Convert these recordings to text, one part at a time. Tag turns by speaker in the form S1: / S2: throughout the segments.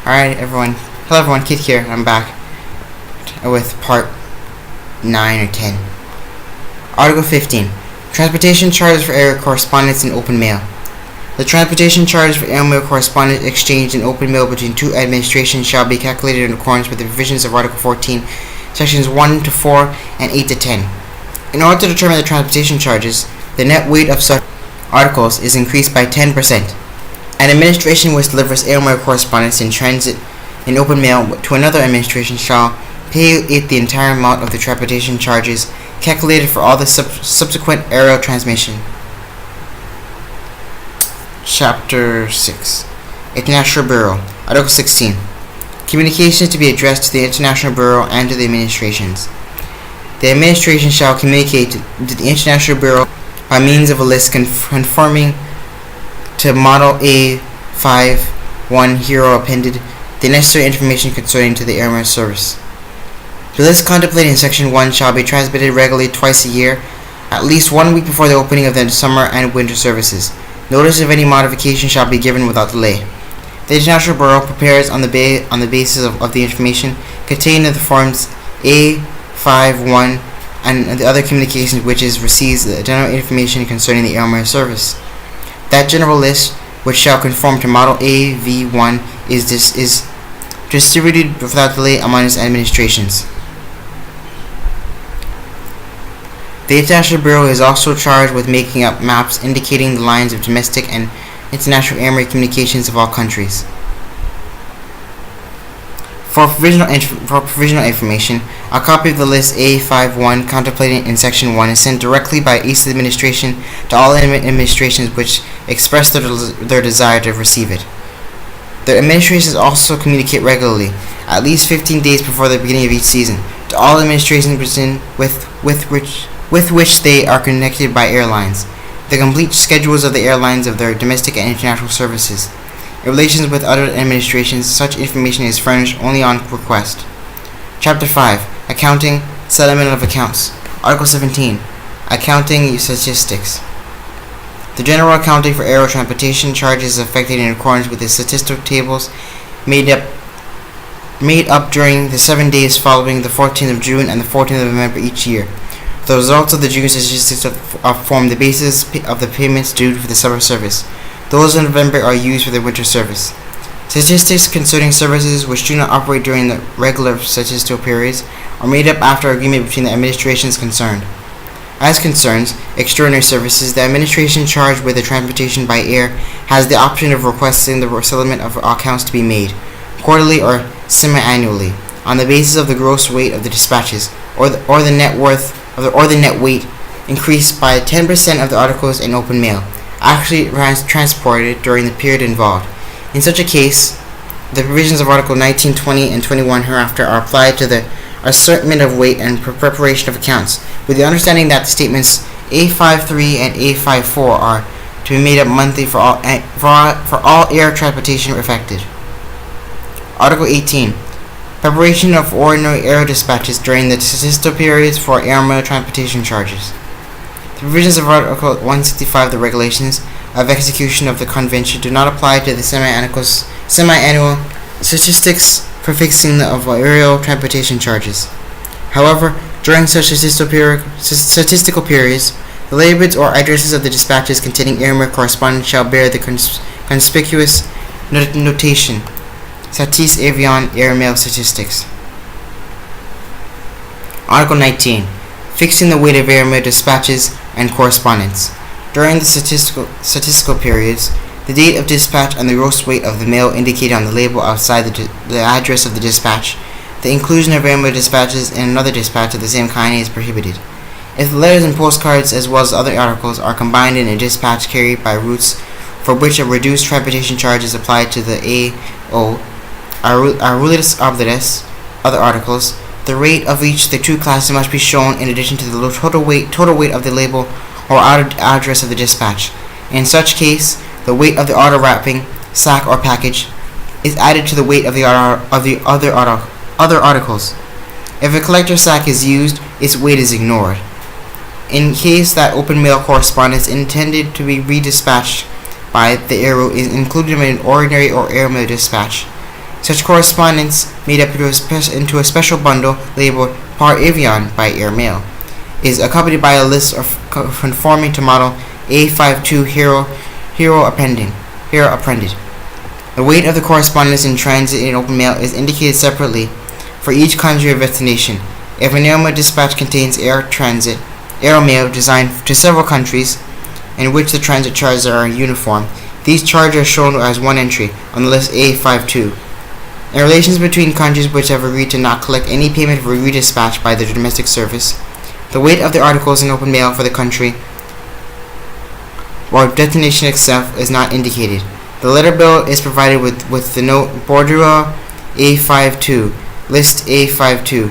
S1: Alright everyone, hello everyone, Kid here, I'm back with part 9 or 10. Article 15. Transportation charges for air correspondence in open mail. The transportation charges for airmail correspondence exchanged in open mail between two administrations shall be calculated in accordance with the provisions of Article 14, Sections 1 to 4 and 8 to 10. In order to determine the transportation charges, the net weight of such articles is increased by 10%. An administration which delivers airmail correspondence in transit in open mail to another administration shall pay it the entire amount of the transportation charges calculated for all the subsequent aerial transmission. Chapter 6. International Bureau. Article 16. Communications to be addressed to the International Bureau and to the administrations. The administration shall communicate to the International Bureau by means of a list conforming to Model A51 Hero appended the necessary information concerning to the airmail service. The list contemplated in Section 1 shall be transmitted regularly twice a year, at least 1 week before the opening of the summer and winter services. Notice of any modification shall be given without delay. The International Bureau prepares on the basis of the information contained in the forms A51 and the other communications which receives the general information concerning the airmail service. That general list, which shall conform to Model AV1, is distributed without delay among its administrations. The International Bureau is also charged with making up maps indicating the lines of domestic and international airmail communications of all countries. For provisional information, a copy of the list A51 contemplated in Section 1 is sent directly by each administration to all administrations which express their desire to receive it. The administrations also communicate regularly, at least 15 days before the beginning of each season, to all administrations with which they are connected by airlines, the complete schedules of the airlines of their domestic and international services. In relations with other administrations, such information is furnished only on request. Chapter 5. Accounting, Settlement of Accounts. Article 17. Accounting Statistics. The general accounting for aerial transportation charges is effected in accordance with the statistical tables made up during the 7 days following the 14th of June and the 14th of November each year. The results of the June statistics form the basis of the payments due for the summer service. Those in November are used for the winter service. Statistics concerning services which do not operate during the regular statistical periods are made up after agreement between the administrations concerned. As concerns extraordinary services, the administration charged with the transportation by air has the option of requesting the settlement of accounts to be made, quarterly or semi-annually, on the basis of the gross weight of the dispatches, or the net weight increased by 10% of the articles in open mail actually transported during the period involved. In such a case, the provisions of Article 19, 20, and 21 hereafter are applied to the ascertainment of weight and preparation of accounts, with the understanding that the statements A53 and A54 are to be made up monthly for all air transportation affected. Article 18. Preparation of ordinary air dispatches during the statistical periods for airmail transportation charges. The provisions of Article 165 of the Regulations of Execution of the Convention do not apply to the semi-annual statistics for fixing of aerial transportation charges. However, during such statistical periods, the labels or addresses of the dispatches containing airmail correspondence shall bear the conspicuous notation Satis Avion Airmail Statistics. Article 19. Fixing the weight of airmail dispatches and correspondence. During the statistical periods, the date of dispatch and the gross weight of the mail indicated on the label outside the address of the dispatch. The inclusion of airmail dispatches in another dispatch of the same kind is prohibited. If the letters and postcards as well as other articles are combined in a dispatch carried by routes for which a reduced transportation charge is applied to the AO, Arulitas Oblitas, other articles, the rate of each of the two classes must be shown in addition to the total weight of the label or address of the dispatch. In such case, the weight of the auto wrapping, sack, or package is added to the weight of the other articles. If a collector sack is used, its weight is ignored. In case that open mail correspondence intended to be redispatched by the aero is included in an ordinary or airmail dispatch, Such correspondence, made up into a special bundle labeled Par Avion by air mail, is accompanied by a list conforming to model A52 Hero Appended. The weight of the correspondence in transit in open mail is indicated separately for each country of destination. If an air mail dispatch contains air mail designed to several countries, in which the transit charges are uniform, these charges are shown as one entry on the list A52. In relations between countries which have agreed to not collect any payment for redispatch by the domestic service, the weight of the articles in open mail for the country or destination itself is not indicated. The letter bill is provided with the note Bordeaux A52, list A52.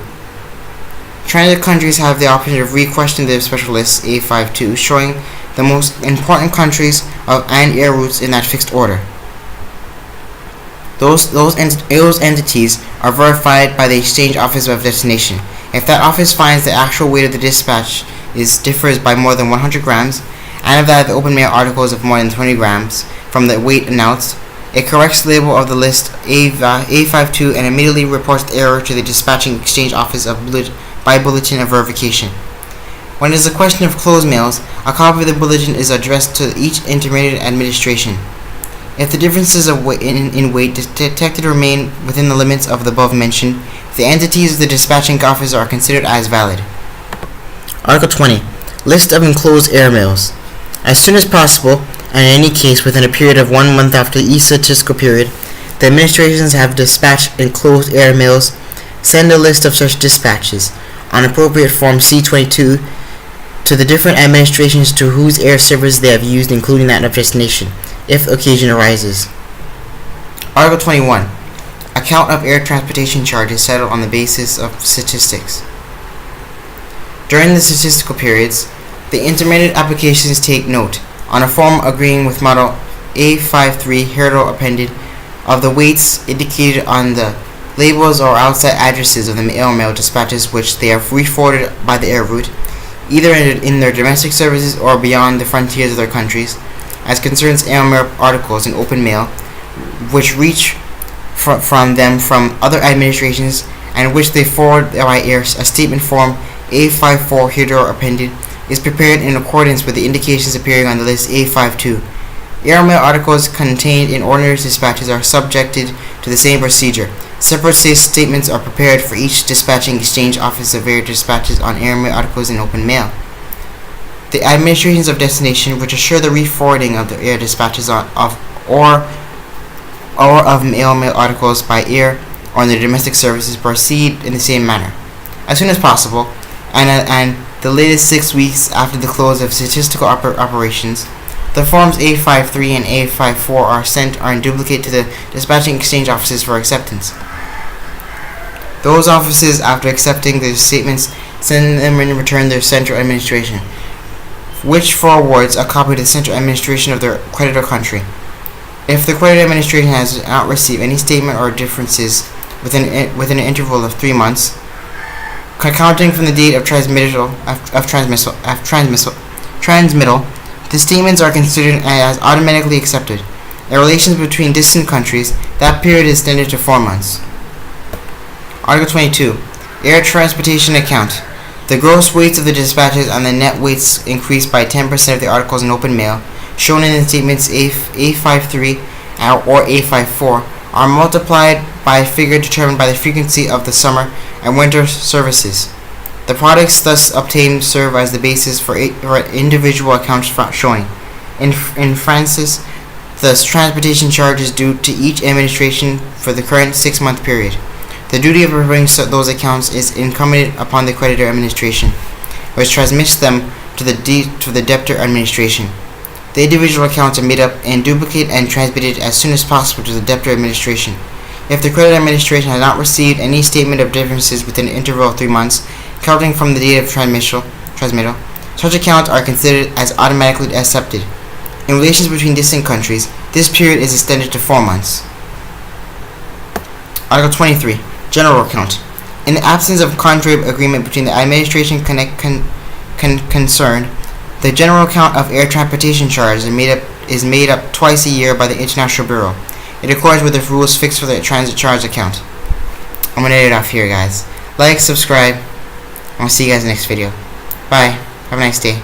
S1: Transit countries have the option of requesting the special list A52, showing the most important countries and air routes in that fixed order. Those entities are verified by the exchange office of destination. If that office finds the actual weight of the dispatch differs by more than 100 grams, and if that of the open mail articles of more than 20 grams from the weight announced, it corrects the label of the list A52 and immediately reports the error to the dispatching exchange office by bulletin of verification. When it is a question of closed mails, a copy of the bulletin is addressed to each intermediate administration. If the differences in weight detected remain within the limits of the above mentioned, the entities of the dispatching office are considered as valid. Article 20. List of enclosed air mails. As soon as possible, and in any case within a period of 1 month after each statistical period, the administrations have dispatched enclosed air mails. Send a list of such dispatches on appropriate form C22 to the different administrations to whose air service they have used, including that of destination, if occasion arises. Article 21. Account of air transportation charges settled on the basis of statistics. During the statistical periods, the intermediate applications take note, on a form agreeing with model A53 Hero Appended, of the weights indicated on the labels or outside addresses of the mail dispatches which they have re-forwarded by the air route, either in their domestic services or beyond the frontiers of their countries, as concerns air mail articles in open mail, which reach from them from other administrations and which they forward by air. A statement form A54 Hero Appended is prepared in accordance with the indications appearing on the list A52. Air mail articles contained in ordinary dispatches are subjected to the same procedure. Separate statements are prepared for each dispatching exchange office of air dispatches on air mail articles in open mail. The administrations of destination which assure the re-forwarding of the air dispatches or of mail articles by air or in the domestic services proceed in the same manner. As soon as possible, and the latest 6 weeks after the close of statistical operations, the forms A53 and A54 are sent or in duplicate to the dispatching exchange offices for acceptance. Those offices, after accepting the statements, send them in return their central administration, which forwards a copy to the central administration of their creditor country. If the creditor administration has not received any statement or differences within an interval of 3 months, counting from the date of transmittal, the statements are considered as automatically accepted. In relations between distant countries, that period is extended to 4 months. Article 22. Air transportation account. The gross weights of the dispatches and the net weights increased by 10% of the articles in open mail, shown in the statements A53 or A54, are multiplied by a figure determined by the frequency of the summer and winter services. The products thus obtained serve as the basis for individual accounts showing, in France, the transportation charges due to each administration for the current 6-month period. The duty of preparing those accounts is incumbent upon the creditor administration, which transmits them to the debtor administration. The individual accounts are made up in duplicate and transmitted as soon as possible to the debtor administration. If the creditor administration has not received any statement of differences within an interval of 3 months, counting from the date of transmittal, such accounts are considered as automatically accepted. In relations between distant countries, this period is extended to 4 months. Article 23. General account. In the absence of contrary agreement between the administration concerned, the general account of air transportation charges is made up twice a year by the International Bureau. It accords with the rules fixed for the transit charge account. I'm gonna end it off here, guys. Like, subscribe. I'll see you guys in the next video. Bye. Have a nice day.